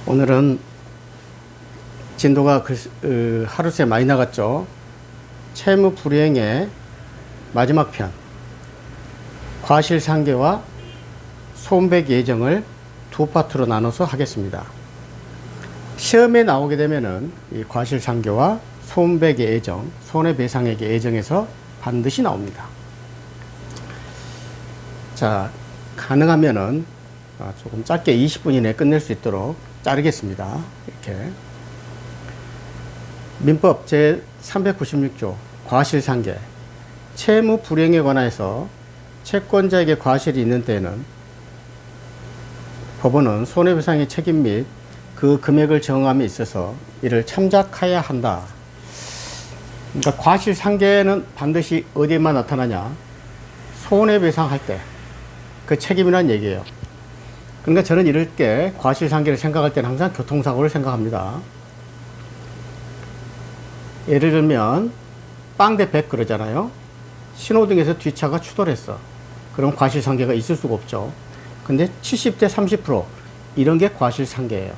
오늘은 진도가 하루새 많이 나갔죠. 채무 불이행의 마지막 편, 과실상계와 손백 예정을 두 파트로 나눠서 하겠습니다. 시험에 나오게 되면은 이 과실상계와 손백의 예정, 손해배상액의 예정에서 반드시 나옵니다. 자, 가능하면은 조금 짧게 20분 이내에 끝낼 수 있도록 자르겠습니다. 이렇게. 민법 제396조 과실상계, 채무 불이행에 관하여서 채권자에게 과실이 있는 때에는 법원은 손해배상의 책임 및 그 금액을 정함에 있어서 이를 참작하여야 한다. 그러니까 과실상계는 반드시 어디에만 나타나냐? 손해배상할 때 그 책임이란 얘기예요. 그러니까 저는 이럴 때 과실상계를 생각할 때는 항상 교통사고를 생각합니다. 예를 들면 빵대 100 그러잖아요. 신호등에서 뒷차가 추돌했어. 그럼 과실상계가 있을 수가 없죠. 근데 70대 30% 이런 게 과실상계예요.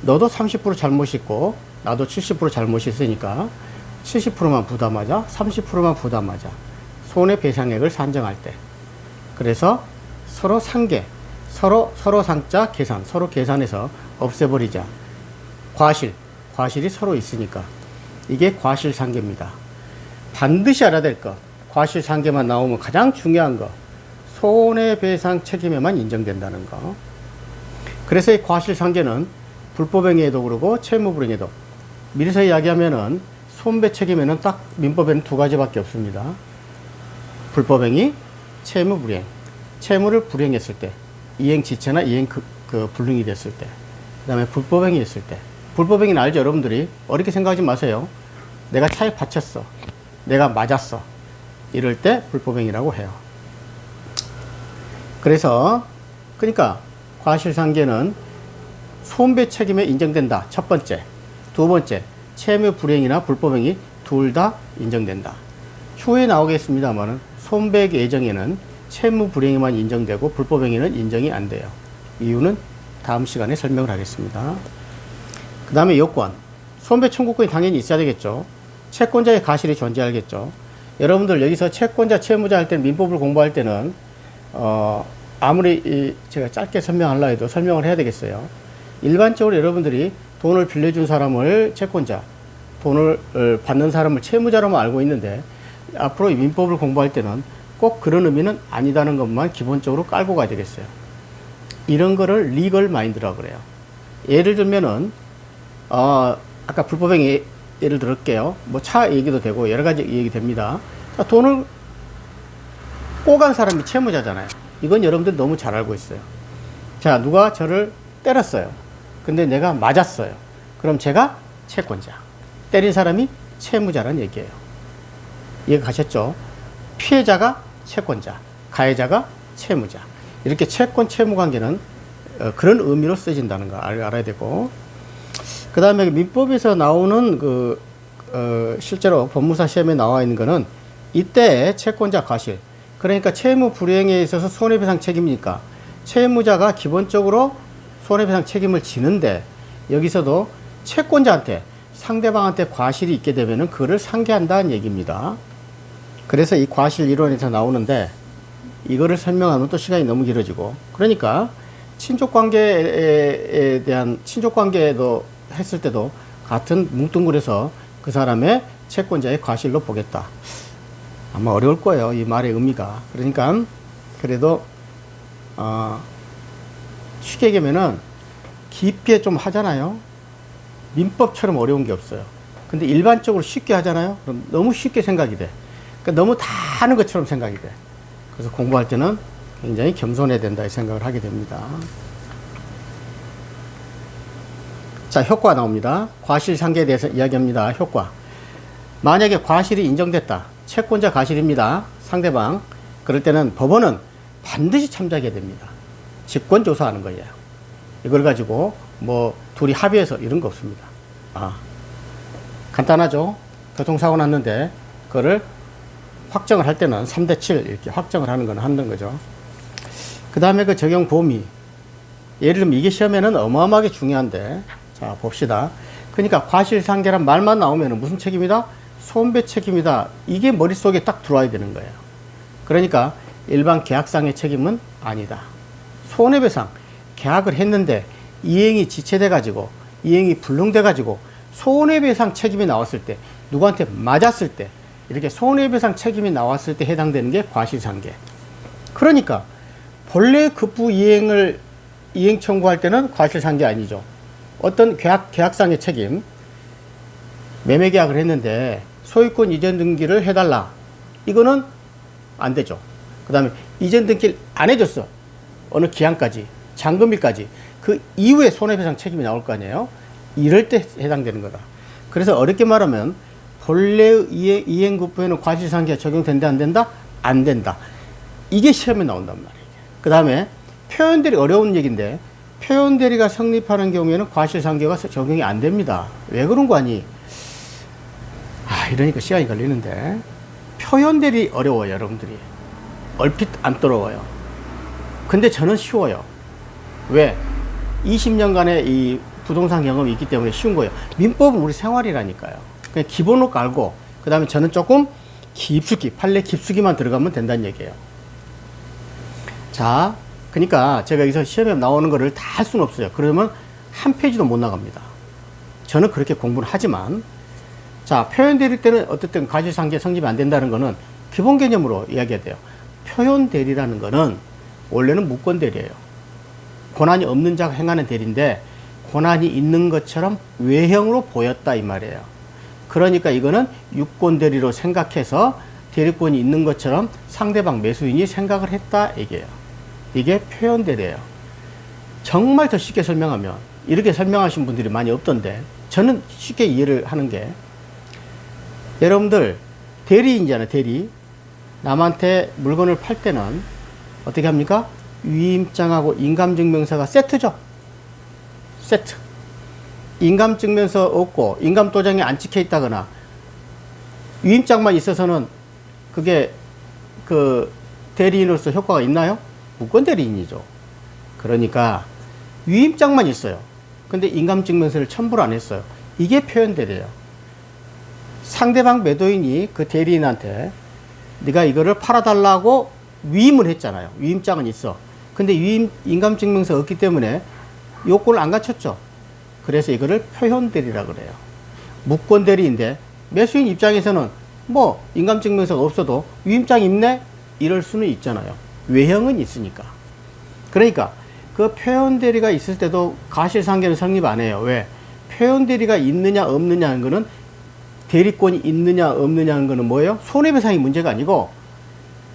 너도 30% 잘못이 있고 나도 70% 잘못이 있으니까 70%만 부담하자, 30%만 부담하자. 손해배상액을 산정할 때. 그래서 서로 상계, 서로 상자 계산, 서로 계산해서 없애버리자. 과실이 서로 있으니까. 이게 과실상계입니다. 반드시 알아야 될 것, 과실상계만 나오면 가장 중요한 거, 손해배상 책임에만 인정된다는 거. 그래서 이 과실상계는 불법행위에도 그러고 채무불이행에도, 미리서 이야기하면은 손배 책임에는 딱 민법에는 두 가지밖에 없습니다. 불법행위, 채무불이행. 채무를 불이행했을 때, 이행지체나 이행 불능이 됐을 때, 그 다음에 불법행위 했을 때. 불법행위는 알죠, 여러분들이? 어렵게 생각하지 마세요. 내가 차에 받쳤어, 내가 맞았어, 이럴 때 불법행위라고 해요. 그래서 그러니까 과실상계는 손배 책임에 인정된다. 첫 번째. 두 번째, 채무 불이행이나 불법행위 둘 다 인정된다. 추후에 나오겠습니다만은 손백 예정에는 채무 불이행만 인정되고 불법행위는 인정이 안 돼요. 이유는 다음 시간에 설명을 하겠습니다. 그 다음에 요건. 손배 청구권이 당연히 있어야 되겠죠. 채권자의 과실이 존재하겠죠. 여러분들 여기서 채권자, 채무자 할 때는 민법을 공부할 때는 아무리 제가 짧게 설명하려 해도 설명을 해야 되겠어요. 일반적으로 여러분들이 돈을 빌려준 사람을 채권자, 돈을 받는 사람을 채무자로만 알고 있는데 앞으로 민법을 공부할 때는 꼭 그런 의미는 아니다는 것만 기본적으로 깔고 가야 되겠어요. 이런 거를 리걸 마인드라고 그래요. 예를 들면은 아까 불법행위 예를 들을게요. 뭐 차 얘기도 되고 여러 가지 얘기 됩니다. 돈을 꼬간 사람이 채무자잖아요. 이건 여러분들 너무 잘 알고 있어요. 자, 누가 저를 때렸어요. 근데 내가 맞았어요. 그럼 제가 채권자. 때린 사람이 채무자란 얘기예요. 이해 가셨죠? 피해자가 채권자, 가해자가 채무자. 이렇게 채권 채무 관계는 그런 의미로 쓰여진다는 거 알아야 되고, 그 다음에 민법에서 나오는 실제로 법무사 시험에 나와 있는 거는 이때 채권자 과실, 그러니까 채무 불이행에 있어서 손해배상 책임이니까 채무자가 기본적으로 손해배상 책임을 지는데, 여기서도 채권자한테, 상대방한테 과실이 있게 되면은 그거를 상계한다는 얘기입니다. 그래서 이 과실 이론에서 나오는데, 이거를 설명하면 또 시간이 너무 길어지고, 그러니까 친족관계에 대한, 친족관계도 했을 때도 같은 뭉뚱그려서 그 사람의 채권자의 과실로 보겠다. 아마 어려울 거예요, 이 말의 의미가. 그러니까 그래도 쉽게 얘기하면은 깊게 좀 하잖아요. 민법처럼 어려운 게 없어요. 근데 일반적으로 쉽게 하잖아요. 그럼 너무 쉽게 생각이 돼. 그러니까 너무 다 하는 것처럼 생각이 돼. 그래서 공부할 때는 굉장히 겸손해야 된다 이 생각을 하게 됩니다. 자, 효과 나옵니다. 과실상계에 대해서 이야기합니다. 효과. 만약에 과실이 인정됐다. 채권자 과실입니다. 상대방. 그럴 때는 법원은 반드시 참작해야 됩니다. 직권조사하는 거예요. 이걸 가지고 뭐 둘이 합의해서 이런 거 없습니다. 간단하죠. 교통사고 났는데 그거를 확정을 할 때는 3대7 이렇게 확정을 하는 건 하는 거죠. 그 다음에 그 적용 범위. 예를 들면 이게 시험에는 어마어마하게 중요한데, 자 봅시다. 그러니까 과실상계란 말만 나오면 무슨 책임이다? 손배 책임이다. 이게 머릿속에 딱 들어와야 되는 거예요. 그러니까 일반 계약상의 책임은 아니다. 손해배상, 계약을 했는데 이행이 지체돼 가지고 이행이 불능돼 가지고 손해배상 책임이 나왔을 때, 누구한테 맞았을 때, 이렇게 손해배상 책임이 나왔을 때 해당되는 게 과실상계. 그러니까 본래 급부 이행 청구할 때는 과실상계 아니죠. 어떤 계약상의 책임, 매매 계약을 했는데 소유권 이전 등기를 해달라. 이거는 안 되죠. 그 다음에 이전 등기를 안 해줬어. 어느 기한까지, 잔금일까지. 그 이후에 손해배상 책임이 나올 거 아니에요. 이럴 때 해당되는 거다. 그래서 어렵게 말하면 본래 이행급부에는 과실상계가 적용된다, 안 된다? 안 된다. 이게 시험에 나온단 말이에요. 그 다음에 표현대리, 어려운 얘기인데, 표현대리가 성립하는 경우에는 과실상계가 적용이 안 됩니다. 왜 그런 거 아니? 이러니까 시간이 걸리는데, 표현대리 어려워요, 여러분들이. 얼핏 안 떨어워요. 근데 저는 쉬워요. 왜? 20년간의 이 부동산 경험이 있기 때문에 쉬운 거예요. 민법은 우리 생활이라니까요. 그냥 기본으로 깔고, 그 다음에 저는 조금 깊숙이, 판례 깊숙이만 들어가면 된다는 얘기예요. 자, 그러니까 제가 여기서 시험에 나오는 거를 다 할 수는 없어요. 그러면 한 페이지도 못 나갑니다. 저는 그렇게 공부를 하지만, 자, 표현대리 때는 어쨌든 과실상계 성립이 안 된다는 거는 기본 개념으로 이야기해야 돼요. 표현대리라는 거는 원래는 무권대리예요. 권한이 없는 자가 행하는 대리인데 권한이 있는 것처럼 외형으로 보였다 이 말이에요. 그러니까 이거는 유권대리로 생각해서 대리권이 있는 것처럼 상대방 매수인이 생각을 했다 얘기예요. 이게 표현대리예요. 정말 더 쉽게 설명하면, 이렇게 설명하신 분들이 많이 없던데 저는 쉽게 이해를 하는 게, 여러분들 대리인잖아요. 대리. 남한테 물건을 팔 때는 어떻게 합니까? 위임장하고 인감증명서가 세트죠. 세트. 인감증명서 없고 인감도장이 안 찍혀 있다거나 위임장만 있어서는 그게 그 대리인으로서 효과가 있나요? 무권대리인이죠. 그러니까 위임장만 있어요. 근데 인감증명서를 첨부를 안 했어요. 이게 표현대리예요. 상대방 매도인이 그 대리인한테 네가 이거를 팔아달라고 위임을 했잖아요. 위임장은 있어. 근데 인감증명서 없기 때문에 요건을 안 갖췄죠. 그래서 이거를 표현대리라고 그래요. 무권대리인데 매수인 입장에서는 뭐 인감증명서가 없어도 위임장 있네? 이럴 수는 있잖아요. 외형은 있으니까. 그러니까 그 표현대리가 있을 때도 과실상계는 성립 안 해요. 왜? 표현대리가 있느냐 없느냐 하는 거는, 대리권이 있느냐 없느냐 하는 거는 뭐예요? 손해배상이 문제가 아니고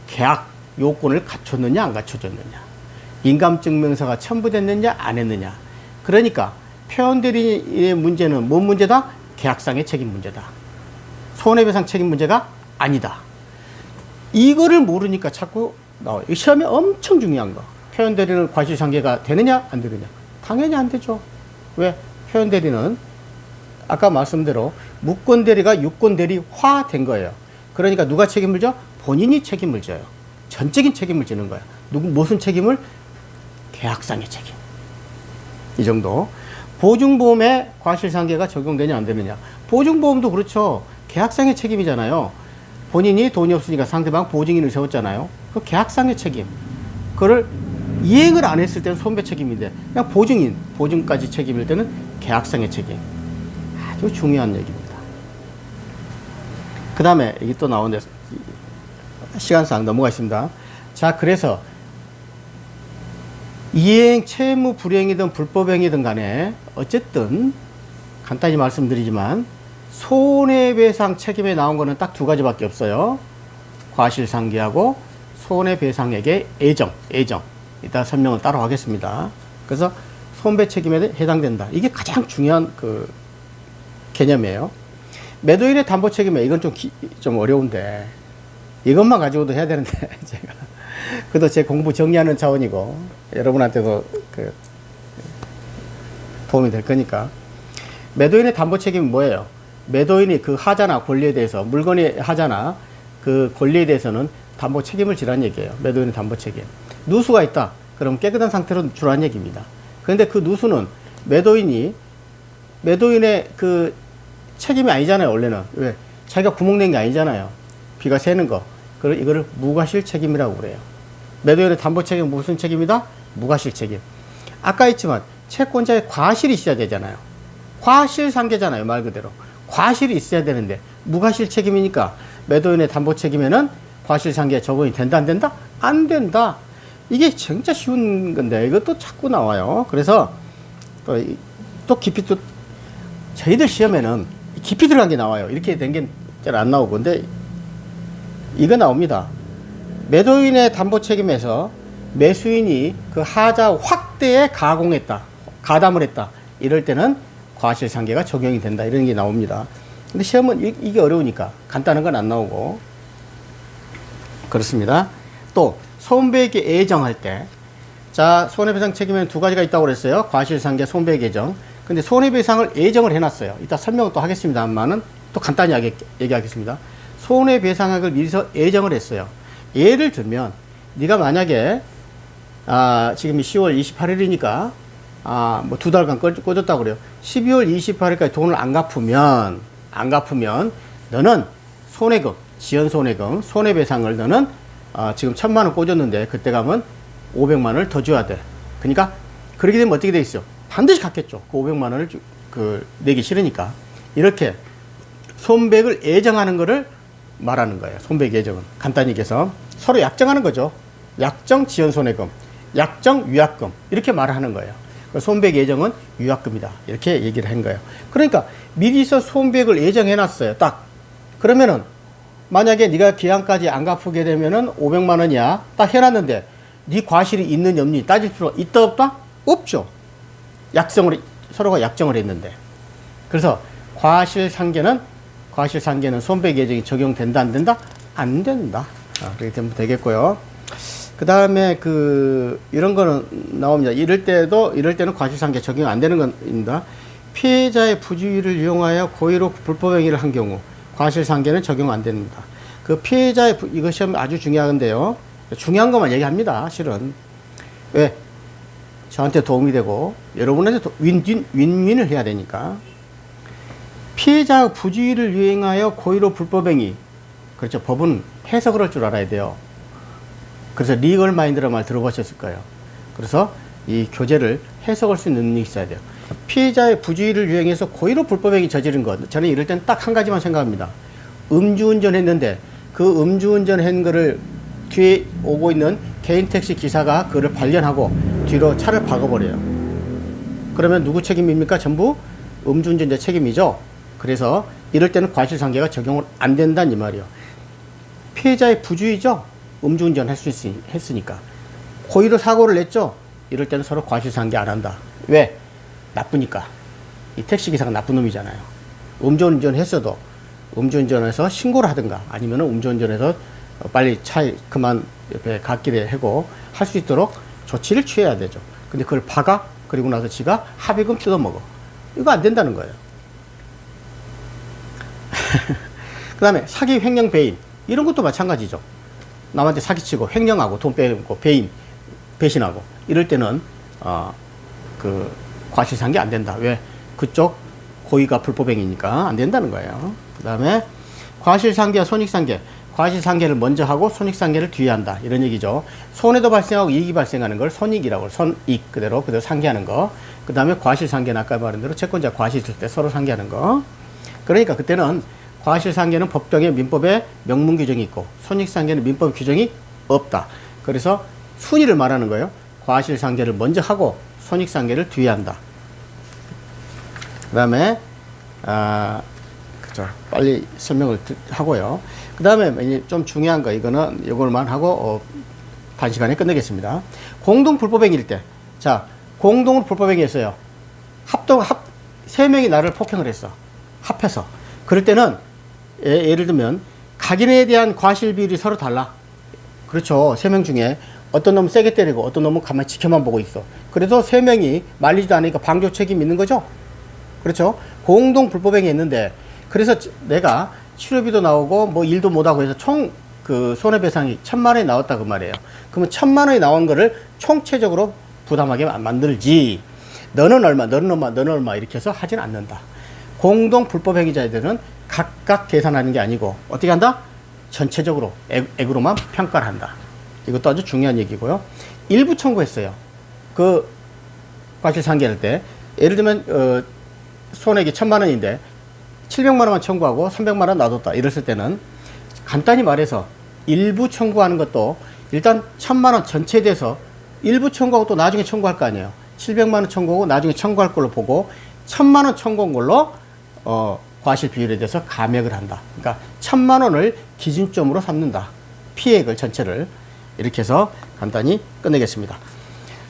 계약 요건을 갖췄느냐 안 갖춰졌느냐, 인감증명서가 첨부됐느냐 안 했느냐. 그러니까 표현대리의 문제는 뭔 문제다? 계약상의 책임 문제다. 손해배상 책임 문제가 아니다. 이거를 모르니까 자꾸 나와요. 시험에 엄청 중요한 거. 표현대리는 과실상계가 되느냐 안 되느냐. 당연히 안 되죠. 왜? 표현대리는 아까 말씀대로 무권대리가 유권대리화 된 거예요. 그러니까 누가 책임을 져? 본인이 책임을 져요. 전적인 책임을 지는 거야. 무슨 책임을? 계약상의 책임. 이 정도. 보증보험에 과실상계가 적용되냐 안 되느냐. 보증보험도 그렇죠. 계약상의 책임이잖아요. 본인이 돈이 없으니까 상대방 보증인을 세웠잖아요. 그 계약상의 책임. 그거를 이행을 안 했을 때는 손배 책임인데 그냥 보증까지 책임일 때는 계약상의 책임. 아주 중요한 얘기입니다. 그 다음에 이게 또 나오는데 시간상 넘어가겠습니다. 자, 그래서 이행, 채무 불이행이든 불법행위든 간에 어쨌든 간단히 말씀드리지만 손해배상 책임에 나온 거는 딱 두 가지밖에 없어요. 과실상계하고 손해배상액의 애정. 이따 설명을 따로 하겠습니다. 그래서 손배 책임에 해당된다. 이게 가장 중요한 그 개념이에요. 매도인의 담보 책임에 이건 좀 어려운데 이것만 가지고도 해야 되는데 제가 그래도 제 공부 정리하는 차원이고 여러분한테도 그 도움이 될 거니까. 매도인의 담보 책임은 뭐예요? 매도인이 그 하자나 권리에 대해서, 물건의 하자나 그 권리에 대해서는 담보 책임을 지라는 얘기예요. 매도인의 담보 책임. 누수가 있다. 그럼 깨끗한 상태로 주라는 얘기입니다. 그런데 그 누수는 매도인의 그 책임이 아니잖아요, 원래는. 왜? 자기가 구멍 낸 게 아니잖아요. 비가 새는 거. 그걸 이거를 무과실 책임이라고 그래요. 매도인의 담보 책임은 무슨 책임이다? 무과실 책임. 아까 했지만 채권자의 과실이 있어야 되잖아요. 과실상계잖아요, 말 그대로. 과실이 있어야 되는데 무과실 책임이니까 매도인의 담보 책임에는 과실상계 적용이 된다, 안 된다? 안 된다. 이게 진짜 쉬운 건데 이것도 자꾸 나와요. 그래서 또 깊이 또 저희들 시험에는 깊이 들어간 게 나와요. 이렇게 된 게 잘 안 나오고. 근데 이거 나옵니다. 매도인의 담보 책임에서 매수인이 그 하자 확대에 가담을 했다. 이럴 때는 과실상계가 적용이 된다. 이런 게 나옵니다. 근데 시험은 이게 어려우니까 간단한 건 안 나오고. 그렇습니다. 또 손배액 예정할 때, 자, 손해배상 책임에는 두 가지가 있다고 그랬어요. 과실상계, 손배액 예정. 근데 손해배상을 예정을 해놨어요. 이따 설명을 또 하겠습니다만은 또 간단히 얘기하겠습니다. 손해배상액을 미리서 예정을 했어요. 예를 들면 네가 만약에 지금 10월 28일이니까 뭐 2달간 꺼졌다고 그래요. 12월 28일까지 돈을 안 갚으면 너는 손해금, 지연 손해금, 손해배상을 너는 지금 1,000만 원 꽂았는데 그때 가면 500만 원을 더 줘야 돼. 그러니까 그렇게 되면 어떻게 돼 있어? 반드시 갚겠죠. 그 500만 원을 내기 싫으니까. 이렇게 손배액을 예정하는 거를 말하는 거예요. 손배액 예정은. 간단히 얘기해서 서로 약정하는 거죠. 약정 지연 손해금, 약정 위약금, 이렇게 말을 하는 거예요. 손배액 예정은 위약금이다. 이렇게 얘기를 한 거예요. 그러니까 미리서 손배액을 예정해 놨어요. 딱. 그러면은 만약에 네가 기한까지 안 갚게 되면은 500만 원이야. 딱 해놨는데 네 과실이 있느냐 없느냐 따질 필요가 있다 없다? 없죠. 서로가 약정을 했는데. 그래서 과실상계는 손배액 예정이 적용된다 안 된다? 안 된다. 그렇게 되면 되겠고요. 그 다음에 이런 거는 나옵니다. 이럴 때는 과실상계 적용 안 되는 겁니다. 피해자의 부주의를 이용하여 고의로 불법행위를 한 경우 과실상계는 적용 안 됩니다. 그 피해자의 이거 시험 아주 중요한데요. 중요한 것만 얘기합니다. 실은. 왜? 저한테 도움이 되고 여러분한테 윈윈을 해야 되니까. 피해자의 부주의를 이용하여 고의로 불법행위. 그렇죠. 법은 해석을 할 줄 알아야 돼요. 그래서 리걸 마인드라는 말 들어보셨을 거예요. 그래서 이 교재를 해석할 수 있는 능력이 있어야 돼요. 피해자의 부주의를 이용해서 고의로 불법행위 저지른 것. 저는 이럴 땐 딱 한 가지만 생각합니다. 음주운전 했는데 그 음주운전 한 거를 뒤에 오고 있는 개인 택시 기사가 그를 발견하고 뒤로 차를 박아버려요. 그러면 누구 책임입니까? 전부 음주운전자 책임이죠. 그래서 이럴 때는 과실상계가 적용을 안 된다는 이 말이에요. 피해자의 부주의죠. 음주운전 했으니까. 고의로 사고를 냈죠. 이럴 때는 서로 과실상계 안 한다. 왜? 나쁘니까. 이 택시기사가 나쁜 놈이잖아요. 음주운전 했어도 음주운전해서 신고를 하든가 아니면 음주운전해서 빨리 차에 그만 옆에 갓길에 하고 할 수 있도록 조치를 취해야 되죠. 근데 그걸 박아? 그리고 나서 지가 합의금 뜯어먹어. 이거 안 된다는 거예요. 그 다음에 사기, 횡령, 배임. 이런 것도 마찬가지죠. 남한테 사기치고 횡령하고 돈 빼고 배신하고 이럴 때는 과실상계 안 된다. 왜? 그쪽 고의가 불법행위니까 안 된다는 거예요. 그 다음에 과실상계와 손익상계. 과실상계를 먼저 하고 손익상계를 뒤에 한다. 이런 얘기죠. 손해도 발생하고 이익이 발생하는 걸 손익이라고, 손익 그대로 상계하는 거. 그 다음에 과실상계는 아까 말한 대로 채권자 과실 있을 때 서로 상계하는 거. 그러니까 그때는 과실상계는 법정에 민법에 명문 규정이 있고 손익상계는 민법 규정이 없다. 그래서 순위를 말하는 거예요. 과실상계를 먼저 하고 손익상계를 뒤에 한다. 그 다음에 그죠. 빨리 설명을 하고요. 그 다음에 좀 중요한 거, 이거는 이걸만 하고 단시간에 끝내겠습니다. 공동 불법행위일 때, 자, 공동으로 불법행위 했어요. 세 명이 나를 폭행을 했어. 합해서. 그럴 때는 예를 들면 각인에 대한 과실 비율이 서로 달라. 그렇죠. 세 명 중에 어떤 놈은 세게 때리고 어떤 놈은 가만히 지켜만 보고 있어. 그래도 세 명이 말리지도 않으니까 방조 책임 있는 거죠. 그렇죠. 공동 불법행위 했는데, 그래서 내가 치료비도 나오고 뭐 일도 못하고 해서 총 손해배상이 1,000만 원이 나왔다 그 말이에요. 그러면 1,000만 원이 나온 거를 총체적으로 부담하게 만들지. 너는 얼마, 너는 얼마, 너는 얼마 이렇게 해서 하진 않는다. 공동 불법 행위자들은 각각 계산하는 게 아니고 어떻게 한다? 전체적으로 액으로만 평가를 한다. 이것도 아주 중요한 얘기고요. 일부 청구했어요. 그 과실상계할 때 예를 들면 손해액이 1,000만 원인데 700만 원만 청구하고 300만 원 놔뒀다 이랬을 때는 간단히 말해서 일부 청구하는 것도 일단 1,000만 원 전체에 대해서 일부 청구하고 또 나중에 청구할 거 아니에요. 700만 원 청구하고 나중에 청구할 걸로 보고 1,000만 원 청구한 걸로 과실 비율에 대해서 감액을 한다. 그러니까 1,000만 원을 기준점으로 삼는다. 피해액을 전체를 이렇게 해서 간단히 끝내겠습니다.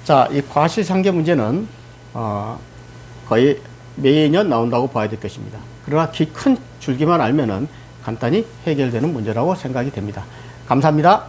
자, 이 과실상계 문제는 거의 매년 나온다고 봐야 될 것입니다. 그러나 큰 줄기만 알면은 간단히 해결되는 문제라고 생각이 됩니다. 감사합니다.